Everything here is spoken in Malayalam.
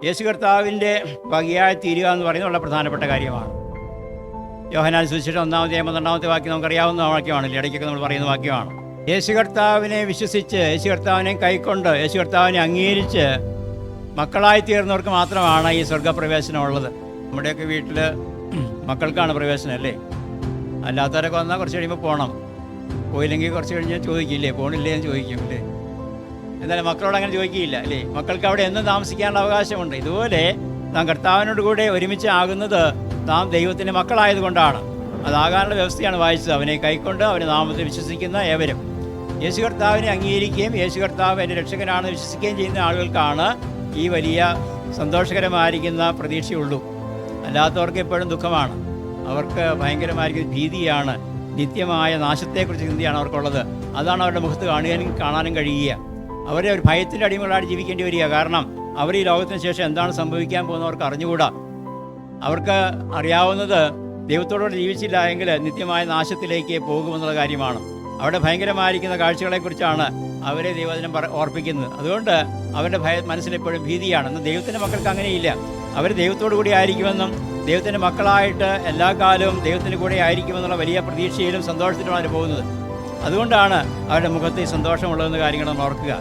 യേശു കർത്താവിൻ്റെ വകയായി തീരുക എന്ന് പറയുന്നത് വളരെ പ്രധാനപ്പെട്ട കാര്യമാണ്. യോഹന്നാൻ സുവിശേഷം 1-12 വാക്യം നമുക്കറിയാവുന്ന വാക്യമാണല്ലോ, ഇടയ്ക്കൊക്കെ നമ്മൾ പറയുന്ന വാക്യമാണ്. യേശു കർത്താവിനെ വിശ്വസിച്ച്, യേശു കർത്താവിനെ കൈക്കൊണ്ട്, യേശു കർത്താവിനെ അംഗീകരിച്ച് മക്കളായി തീർന്നവർക്ക് മാത്രമാണ് ഈ സ്വർഗ്ഗപ്രവേശനമുള്ളത്. നമ്മുടെയൊക്കെ വീട്ടിൽ മക്കൾക്കാണ് പ്രവേശനം അല്ലേ? അല്ലാത്തവരൊക്കെ വന്നാൽ കുറച്ച് കഴിയുമ്പോൾ പോകണം, പോയില്ലെങ്കിൽ കുറച്ച് കഴിഞ്ഞ് ചോദിക്കില്ലേ, പോകണില്ലേ എന്ന് ചോദിക്കും അല്ലേ? എന്നാലും മക്കളോട് അങ്ങനെ ചോദിക്കുകയില്ല അല്ലേ? മക്കൾക്ക് അവിടെ എന്നും താമസിക്കാനുള്ള അവകാശമുണ്ട്. ഇതുപോലെ നാം കർത്താവിനോട് കൂടെ ഒരുമിച്ച് ആകുന്നത് നാം ദൈവത്തിൻ്റെ മക്കളായതുകൊണ്ടാണ്. അതാകാനുള്ള വ്യവസ്ഥയാണ് വായിച്ചത്. അവനെ കൈക്കൊണ്ട് അവൻ്റെ നാമത്തിൽ വിശ്വസിക്കുന്ന ഏവരും. യേശു കർത്താവിനെ അംഗീകരിക്കുകയും യേശു കർത്താവ് എൻ്റെ രക്ഷകനാണെന്ന് വിശ്വസിക്കുകയും ചെയ്യുന്ന ആളുകൾക്കാണ് ഈ വലിയ സന്തോഷകരമായിരിക്കുന്ന പ്രതീക്ഷയുള്ളൂ. അല്ലാത്തവർക്ക് എപ്പോഴും ദുഃഖമാണ്, അവർക്ക് ഭയങ്കരമായിരിക്കുന്ന ഭീതിയാണ്, നിത്യമായ നാശത്തെക്കുറിച്ച് ചിന്തയാണ് അവർക്കുള്ളത്. അതാണ് അവരുടെ മുഖത്ത് കാണാനും കഴിയുക. അവരെ ഒരു ഭയത്തിൻ്റെ അടിമകളായിട്ട് ജീവിക്കേണ്ടി വരിക. കാരണം അവർ ഈ ലോകത്തിന് ശേഷം എന്താണ് സംഭവിക്കാൻ പോകുന്നവർക്ക് അറിഞ്ഞുകൂടാ. അവർക്ക് അറിയാവുന്നത് ദൈവത്തോടുകൂടെ ജീവിച്ചില്ല എങ്കിൽ നിത്യമായ നാശത്തിലേക്ക് പോകുമെന്നുള്ള കാര്യമാണ്. അവിടെ ഭയങ്കരമായിരിക്കുന്ന കാഴ്ചകളെക്കുറിച്ചാണ് അവരെ ദൈവവചനം ഓർപ്പിക്കുന്നത്. അതുകൊണ്ട് അവരുടെ മനസ്സിലെപ്പോഴും ഭീതിയാണ്. എന്നാൽ ദൈവത്തിൻ്റെ മക്കൾക്ക് അങ്ങനെയില്ല. അവർ ദൈവത്തോടു കൂടി ആയിരിക്കുമെന്നും ദൈവത്തിൻ്റെ മക്കളായിട്ട് എല്ലാ കാലവും ദൈവത്തിൻ്റെ കൂടെ ആയിരിക്കുമെന്നുള്ള വലിയ പ്രതീക്ഷയിലും സന്തോഷത്തിലുമാണ് അവർ പോകുന്നത്. അതുകൊണ്ടാണ് അവരുടെ മുഖത്ത് സന്തോഷമുള്ളതെന്ന കാര്യങ്ങൾ നമ്മൾ ഓർക്കുക.